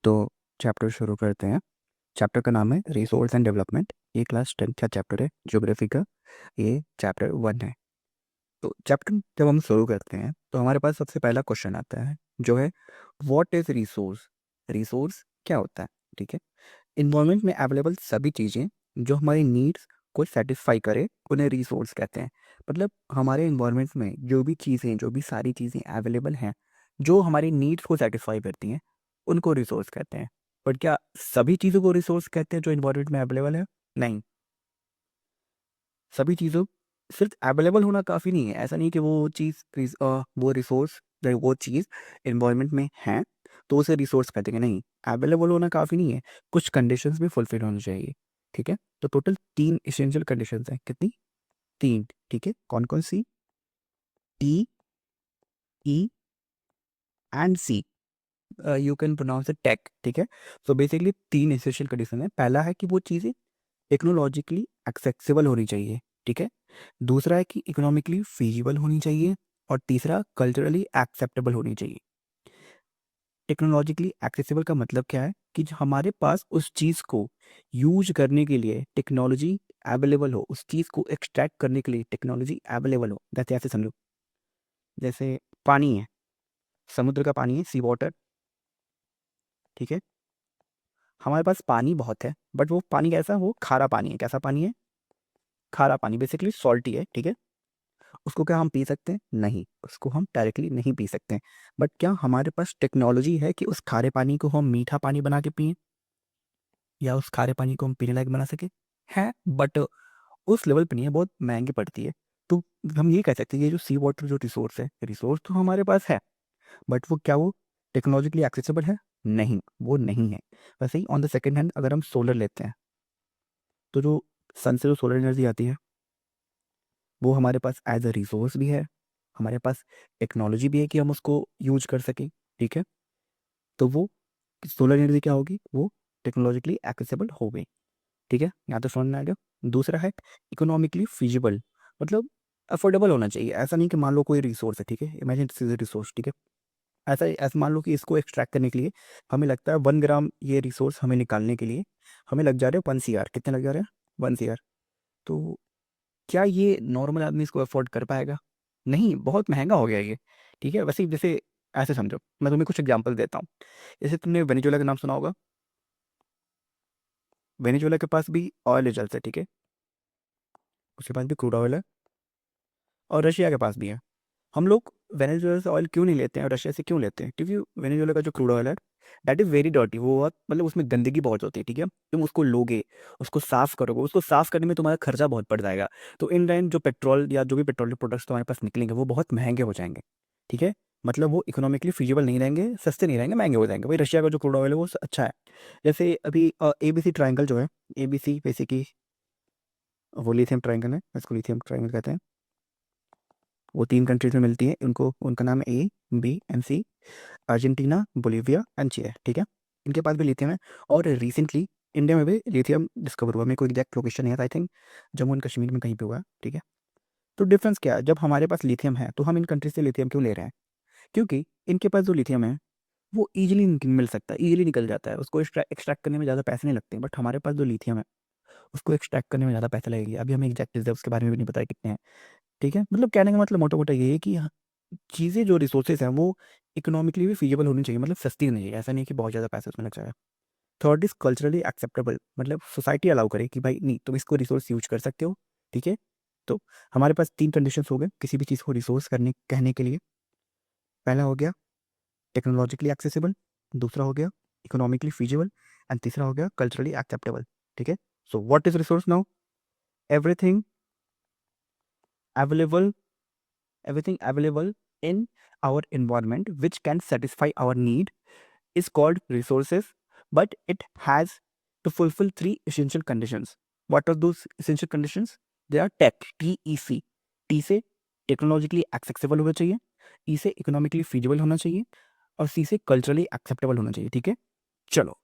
तो चैप्टर शुरू करते हैं। चैप्टर का नाम है रिसोर्स एंड डेवलपमेंट। ये क्लास 10th का चैप्टर है, ज्योग्राफी का। ये चैप्टर 1 है। तो चैप्टर जब हम शुरू करते हैं तो हमारे पास सबसे पहला क्वेश्चन आता है, जो है व्हाट इज रिसोर्स। रिसोर्स क्या होता है? ठीक है, इन्वायरमेंट में अवेलेबल सभी चीज़ें जो हमारी नीड्स को सेटिस्फाई करे उन्हें रिसोर्स कहते हैं। मतलब हमारे इन्वायरमेंट में जो भी चीज़ें, जो भी सारी चीज़ें अवेलेबल हैं जो हमारी नीड्स को सेटिस्फाई करती हैं, उनको रिसोर्स कहते हैं। बट क्या सभी चीज़ों को रिसोर्स कहते हैं जो इन्वायरमेंट में अवेलेबल है? नहीं। सभी चीज़ों सिर्फ अवेलेबल होना काफ़ी नहीं है। ऐसा नहीं कि वो चीज़ वो रिसोर्स वो चीज़ इन्वायरमेंट में है तो उसे रिसोर्स कहते हैं। नहीं, अवेलेबल होना काफ़ी नहीं है, कुछ कंडीशंस भी फुलफिल होनी चाहिए। ठीक है, तो टोटल 3 एसेंशियल कंडीशंस हैं। कितनी? 3। ठीक है, कौन-कौन सी? T, E and C. You can pronounce it tech. ठीक है, सो बेसिकली 3 एसेंशियल कंडीशन है। पहला है कि वो चीज़ें टेक्नोलॉजिकली एक्सेसिबल होनी चाहिए। ठीक है, दूसरा है कि इकोनॉमिकली फीजिबल होनी चाहिए, और तीसरा कल्चरली एक्सेप्टेबल होनी चाहिए। टेक्नोलॉजिकली एक्सेसिबल का मतलब क्या है कि जो हमारे पास उस चीज़ को यूज करने के लिए टेक्नोलॉजी अवेलेबल हो, उस चीज़ को एक्सट्रैक्ट करने के लिए टेक्नोलॉजी अवेलेबल हो। जैसे ऐसे समझो, जैसे पानी है, समुद्र का पानी है, सी वाटर। ठीक है, हमारे पास पानी बहुत है, बट वो पानी कैसा है? वो खारा पानी है। कैसा पानी है? खारा पानी, बेसिकली सॉल्टी है। ठीक है, उसको क्या हम पी सकते हैं? नहीं, उसको हम डायरेक्टली नहीं पी सकते हैं। बट क्या हमारे पास टेक्नोलॉजी है कि उस खारे पानी को हम मीठा पानी बना के पिएं, या उस खारे पानी को हम पीने लायक बना सके? है, बट उस लेवल पे नहीं है, बहुत महंगी पड़ती है। तो हम ये कह सकते हैं, ये जो सी वाटर जो रिसोर्स है, रिसोर्स तो हमारे पास है, बट वो क्या वो टेक्नोलॉजिकली एक्सेसिबल है? नहीं, वो नहीं है। वैसे ही ऑन द सेकेंड हैंड अगर हम सोलर लेते हैं, तो जो सन से जो सोलर एनर्जी आती है वो हमारे पास एज अ रिसोर्स भी है, हमारे पास टेक्नोलॉजी भी है कि हम उसको यूज कर सकें। ठीक है, तो वो सोलर एनर्जी क्या होगी? वो टेक्नोलॉजिकली एक्सेसिबल हो गई। ठीक है, यहाँ तो समझ में आ गया। दूसरा है इकोनॉमिकली फिजिबल, मतलब अफोर्डेबल होना चाहिए। ऐसा नहीं कि मान लो कोई रिसोर्स है, ठीक है, इमेजिन दिस इज रिसोर्स। ठीक है, ऐसा ऐसा मान लो कि इसको एक्सट्रैक्ट करने के लिए हमें लगता है 1 ग्राम ये रिसोर्स हमें निकालने के लिए हमें लग जा रहे हैं 1 CR। कितने लग जा रहे हैं? 1 CR। तो क्या ये नॉर्मल आदमी इसको अफोर्ड कर पाएगा? नहीं, बहुत महंगा हो गया ये। ठीक है, वैसे ही जैसे ऐसे समझो, मैं तुम्हें कुछ एग्जांपल देता हूँ। जैसे तुमने वेनेजुएला का नाम सुना होगा। वेनेजुएला के पास भी ऑयल रिजल्ट है। ठीक है, उसके पास भी क्रूड ऑयल है, और रशिया के पास भी है। हम लोग वेनेजुएला से ऑयल क्यों नहीं लेते हैं और रशिया से क्यों लेते हैं? क्योंकि वेनेजुएला का जो क्रूड ऑयल है दैट इज़ वेरी डर्टी। वो बहुत, मतलब उसमें गंदगी बहुत होती है। ठीक है, तुम उसको लोगे, उसको साफ करोगे, उसको साफ करने में तुम्हारा खर्चा बहुत पड़ जाएगा। तो इन टाइम जो पेट्रोल या जो भी पेट्रोलियम प्रोडक्ट्स तुम्हारे पास निकलेंगे वो बहुत महंगे हो जाएंगे। ठीक है, मतलब वो इकोनॉमिकली फीजिबल नहीं रहेंगे, सस्ते नहीं रहेंगे, महंगे हो जाएंगे। भाई रशिया का जो क्रूड ऑयल है वो अच्छा है। जैसे अभी ABC ट्रायंगल जो है, ABC बेसिकली वो लिथियम ट्रायंगल है, इसको लिथियम ट्रायंगल कहते हैं। वो 3 कंट्रीज में मिलती है, उनको उनका नाम है A, B and C। Argentina, Bolivia and Chile. ठीक है, इनके पास भी लिथियम है। और रिसेंटली इंडिया में भी लिथियम डिस्कवर हुआ। मेरे को एग्जैक्ट लोकेशन नहीं है, I think Jammu and Kashmir में कहीं पे हुआ है। ठीक है, तो डिफरेंस क्या है? जब हमारे पास लिथियम है तो हम इन कंट्रीज से लिथियम क्यों ले रहे हैं? क्योंकि इनके पास जो लिथियम है वो ईजिली मिल सकता है, ईजिली निकल जाता है, उसको एक्सट्रैक्ट करने में ज़्यादा पैसे नहीं लगते। बट हमारे पास जो लिथियम है उसको एक्सट्रैक्ट करने में ज़्यादा पैसे लगेंगे। अभी हमें एग्जैक्ट रिजर्व्स के बारे में भी नहीं पता है कितने हैं। ठीक है, मतलब कहने का मतलब मोटा मोटा ये है कि चीज़ें जो रिसोर्सेज हैं वो इकोनॉमिकली भी फीजिबल होनी चाहिए, मतलब सस्ती होनी चाहिए। ऐसा नहीं है कि बहुत ज़्यादा पैसा उसमें लग जाएगा। थर्ड इज कल्चरली एक्सेप्टेबल, मतलब सोसाइटी अलाउ करे कि भाई नहीं, तुम इसको रिसोर्स यूज कर सकते हो। ठीक है, तो हमारे पास 3 कंडीशंस हो गए किसी भी चीज़ को रिसोर्स करने कहने के लिए। पहला हो गया टेक्नोलॉजिकली एक्सेसिबल, दूसरा हो गया इकोनॉमिकली फीजिबल, एंड तीसरा हो गया कल्चरली एक्सेप्टेबल। ठीक है, so what is resource now? Everything available, everything available in our environment which can satisfy our need is called resources, but it has to fulfill 3 essential conditions. What are those essential conditions? They are tech, TEC। T से technologically accessible होना चाहिए, E से economically feasible होना चाहिए, और C से culturally acceptable होना चाहिए। ठीक है, चलो